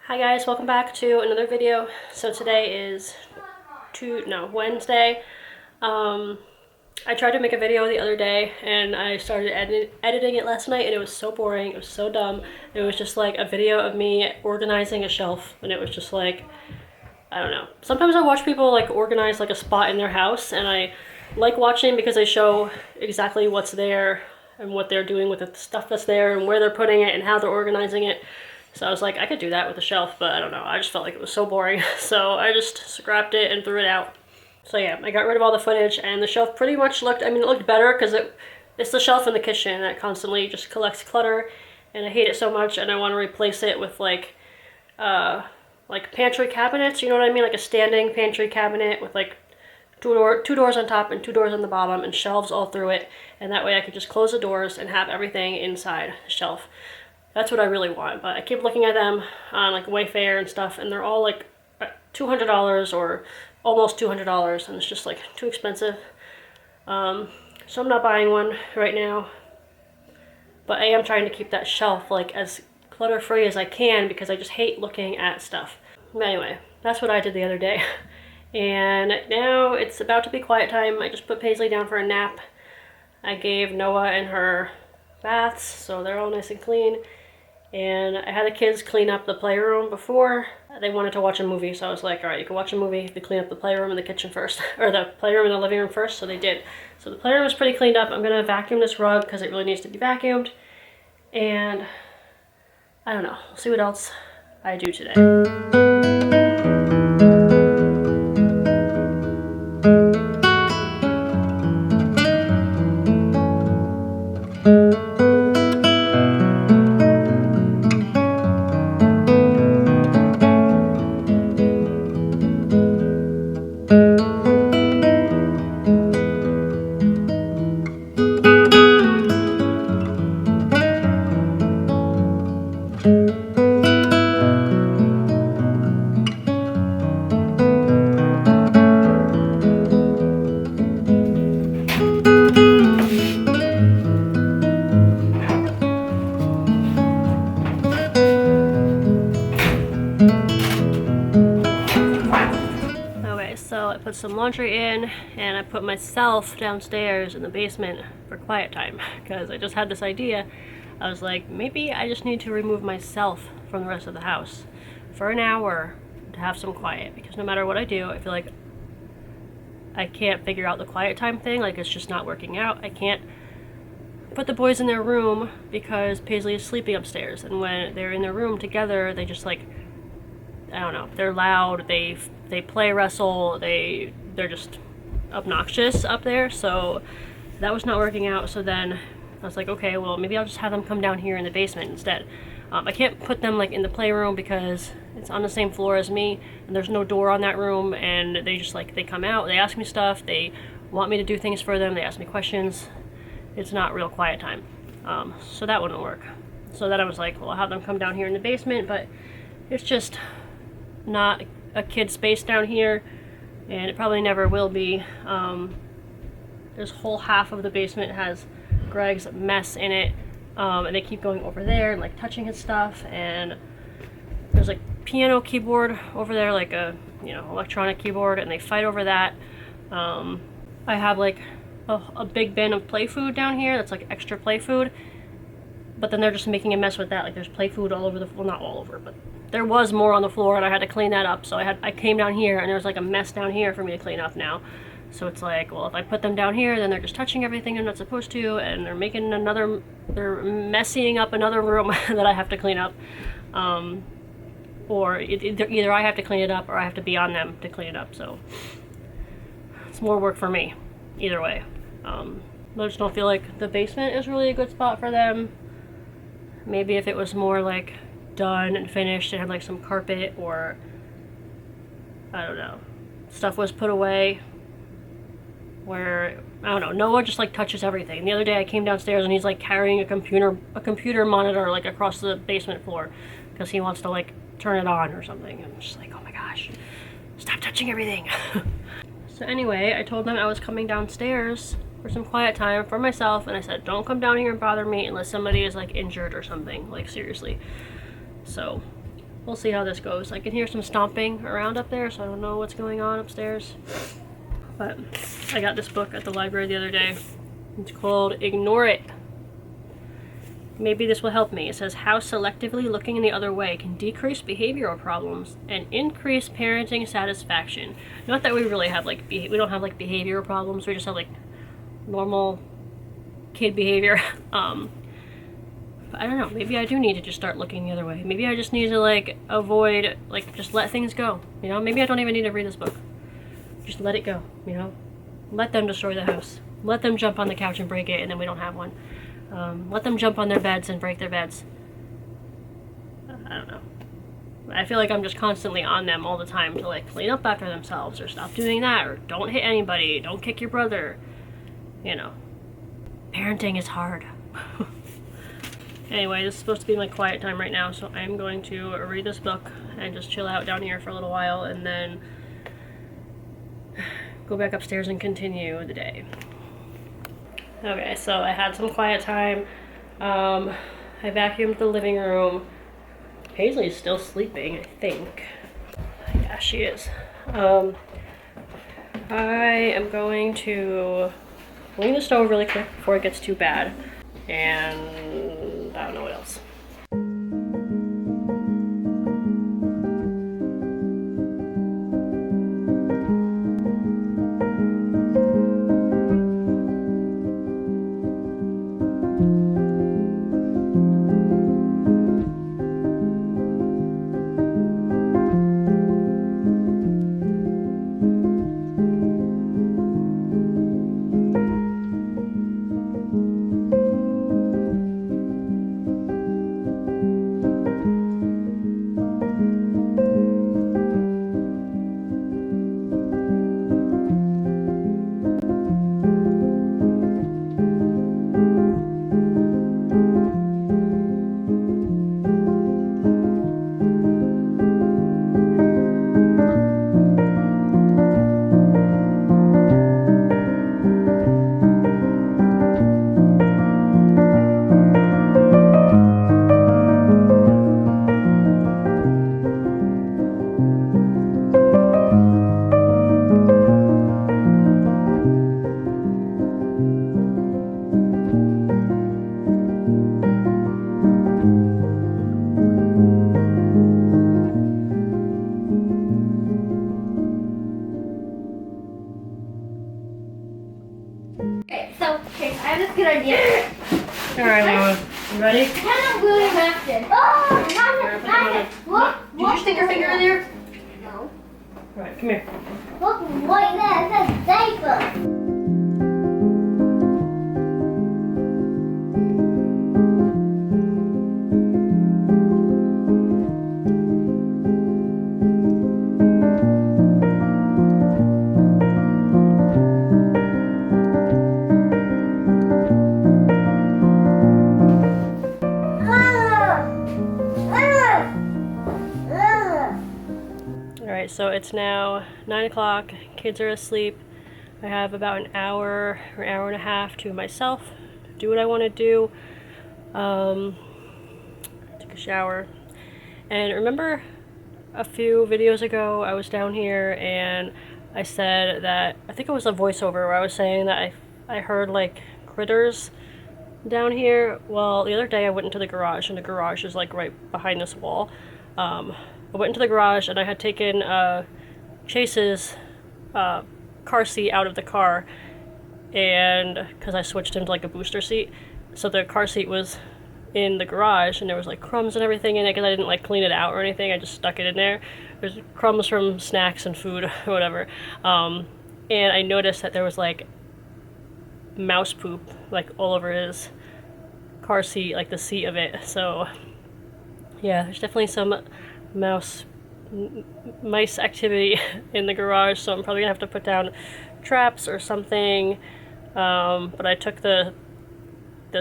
Hi guys, welcome back to another video. So today is Wednesday. I tried to make a video the other day and I started editing it last night and it was so boring, it was so dumb. It was just like a video of me organizing a shelf and it was just like, I don't know. Sometimes I watch people like organize like a spot in their house and I like watching because they show exactly what's there and what they're doing with the stuff that's there and where they're putting it and how they're organizing it. So I was like, I could do that with a shelf, but I don't know. I just felt like it was so boring. So I just scrapped it and threw it out. So yeah, I got rid of all the footage and the shelf pretty much looked, it looked better because it's the shelf in the kitchen that constantly just collects clutter and I hate it so much and I want to replace it with like pantry cabinets, you know what I mean? Like a standing pantry cabinet with like two doors on top and two doors on the bottom and shelves all through it. And that way I could just close the doors and have everything inside the shelf. That's what I really want, but I keep looking at them on like Wayfair and stuff, and they're all like $200 or almost $200, and it's just like too expensive. So I'm not buying one right now, but I am trying to keep that shelf like as clutter-free as I can because I just hate looking at stuff. But anyway, that's what I did the other day. And now it's about to be quiet time. I just put Paisley down for a nap. I gave Noah and her baths, so they're all nice and clean. And I had the kids clean up the playroom before. They wanted to watch a movie, so I was like, all right, you can watch a movie, you can clean up the playroom and the kitchen first, or the playroom and the living room first, so they did. So the playroom is pretty cleaned up. I'm gonna vacuum this rug because it really needs to be vacuumed. And I don't know, we'll see what else I do today. So I put some laundry in and I put myself downstairs in the basement for quiet time because I just had this idea. I was like, maybe I just need to remove myself from the rest of the house for an hour to have some quiet, because no matter what I do, I feel like I can't figure out the quiet time thing. Like, it's just not working out. I can't put the boys in their room because Paisley is sleeping upstairs, and when they're in their room together, they just like, I don't know, they're loud, they play wrestle, they're just obnoxious up there, so that was not working out. So then I was like, okay, well, maybe I'll just have them come down here in the basement instead. I can't put them like in the playroom because it's on the same floor as me and there's no door on that room, and they just like, they come out, they ask me stuff, they want me to do things for them, they ask me questions. It's not real quiet time. So that wouldn't work. So then I was like, well, I'll have them come down here in the basement, but it's just not a kid space down here, and it probably never will be. This whole half of the basement has Greg's mess in it, and they keep going over there and like touching his stuff, and there's like piano keyboard over there, like a, you know, electronic keyboard, and they fight over that. I have like a big bin of play food down here that's like extra play food, but then they're just making a mess with that. Like, there's play food all over the, well, not all over, but there was more on the floor and I had to clean that up. So I came down here and there's like a mess down here for me to clean up now. So it's like, well, if I put them down here, then they're just touching everything they're not supposed to, and they're making they're messying up another room that I have to clean up. Or either I have to clean it up or I have to be on them to clean it up. So it's more work for me, either way. I just don't feel like the basement is really a good spot for them. Maybe if it was more like done and finished and had like some carpet, or I don't know, stuff was put away where, I don't know, Noah just like touches everything. And the other day I came downstairs and he's like carrying a computer monitor like across the basement floor because he wants to like turn it on or something. And I'm just like, oh my gosh, stop touching everything. So anyway, I told them I was coming downstairs for some quiet time for myself, and I said, don't come down here and bother me unless somebody is like injured or something, like seriously. So we'll see how this goes. I can hear some stomping around up there, so I don't know what's going on upstairs. But I got this book at the library the other day. It's called Ignore It. Maybe this will help me. It says how selectively looking the other way can decrease behavioral problems and increase parenting satisfaction. Not that we really have like, we don't have like behavioral problems. We just have like normal kid behavior. But I don't know. Maybe I do need to just start looking the other way. Maybe I just need to like avoid, like just let things go. You know, maybe I don't even need to read this book. Just let it go, you know? Let them destroy the house. Let them jump on the couch and break it and then we don't have one. Let them jump on their beds and break their beds. I don't know. I feel like I'm just constantly on them all the time to like clean up after themselves or stop doing that or don't hit anybody, don't kick your brother. You know. Parenting is hard. Anyway, this is supposed to be my quiet time right now, so I'm going to read this book and just chill out down here for a little while and then go back upstairs and continue the day. Okay, so I had some quiet time. I vacuumed the living room. Paisley's still sleeping, I think. Yeah, she is. I am going to clean the stove really quick before it gets too bad. And I don't know what else. I have this good idea. Alright, Noah. You ready? Kind of really rested. Oh, look. Did you stick your finger in there? No. Alright, come here. Look, right there. It says diaper. Alright, so it's now 9 o'clock, kids are asleep. I have about an hour or hour and a half to myself, do what I want to do. Take a shower. And remember a few videos ago I was down here and I said that, I think it was a voiceover where I was saying that I heard like critters down here. Well, the other day I went into the garage and the garage is like right behind this wall. I went into the garage and I had taken Chase's car seat out of the car, and because I switched him to like a booster seat, so the car seat was in the garage and there was like crumbs and everything in it because I didn't like clean it out or anything. I just stuck it in there. There's crumbs from snacks and food or whatever. And I noticed that there was like mouse poop like all over his car seat, like the seat of it. So yeah, there's definitely some mice activity in the garage, so I'm probably gonna have to put down traps or something. But I took the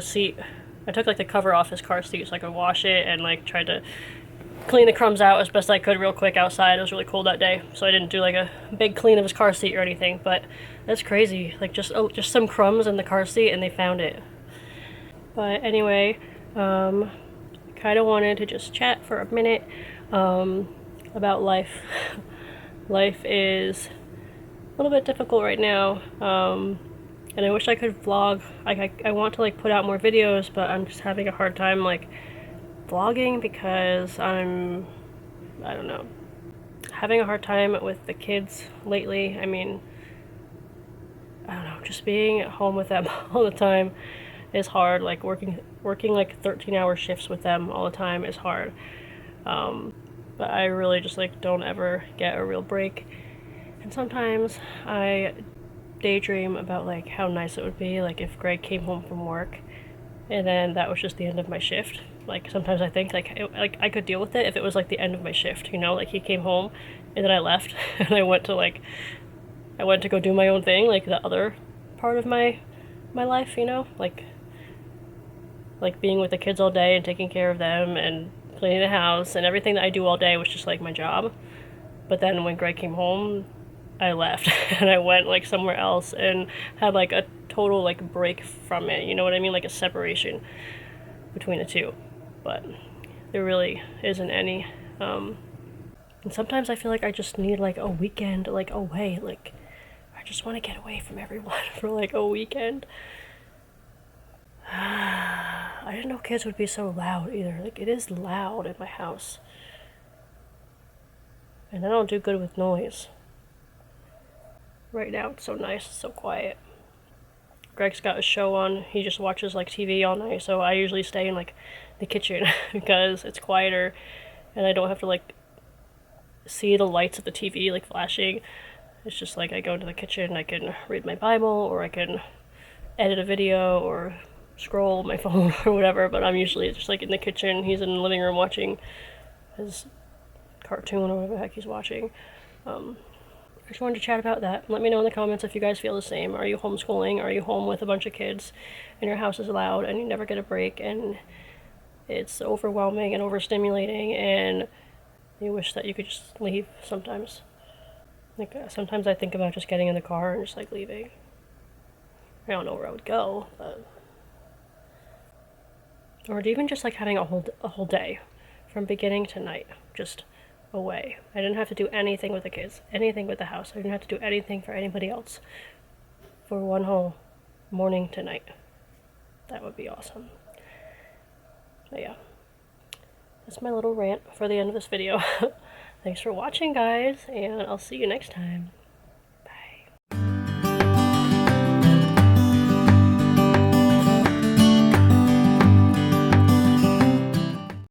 seat, I took like the cover off his car seat so I could wash it and like tried to clean the crumbs out as best I could real quick outside. It was really cold that day, so I didn't do like a big clean of his car seat or anything, but that's crazy. Like just some crumbs in the car seat and they found it. But anyway, kind of wanted to just chat for a minute. about life. Life is a little bit difficult right now, and I wish I could vlog. I want to like put out more videos, but I'm just having a hard time like vlogging because I don't know, having a hard time with the kids lately. I mean, I don't know, just being at home with them all the time is hard. Like working like 13-hour shifts with them all the time is hard. But I really just like don't ever get a real break. And sometimes I daydream about like how nice it would be like if Greg came home from work and then that was just the end of my shift. Like sometimes I think like I could deal with it if it was like the end of my shift, you know, like he came home and then I left and I went to go do my own thing, like the other part of my life, you know, like being with the kids all day and taking care of them and cleaning the house and everything that I do all day was just like my job. But then when Greg came home, I left and I went like somewhere else and had like a total like break from it, you know what I mean, like a separation between the two. But there really isn't any. And sometimes I feel like I just need like a weekend like away, like I just want to get away from everyone for like a weekend. I didn't know kids would be so loud either. Like it is loud in my house. And I don't do good with noise. Right now it's so nice, it's so quiet. Greg's got a show on. He just watches like TV all night, so I usually stay in like the kitchen because it's quieter and I don't have to like see the lights of the TV like flashing. It's just like I go into the kitchen, I can read my Bible or I can edit a video or scroll my phone or whatever, but I'm usually just like in the kitchen. He's in the living room watching his cartoon or whatever the heck he's watching. I just wanted to chat about that. Let me know in the comments if you guys feel the same. Are you homeschooling? Are you home with a bunch of kids and your house is loud and you never get a break and it's overwhelming and overstimulating and you wish that you could just leave sometimes? Like sometimes I think about just getting in the car and just like leaving. I don't know where I would go, but or even just like having a whole day from beginning to night just away. I didn't have to do anything with the kids, anything with the house. I didn't have to do anything for anybody else for one whole morning to night. That would be awesome. But yeah, that's my little rant for the end of this video. Thanks for watching, guys, and I'll see you next time.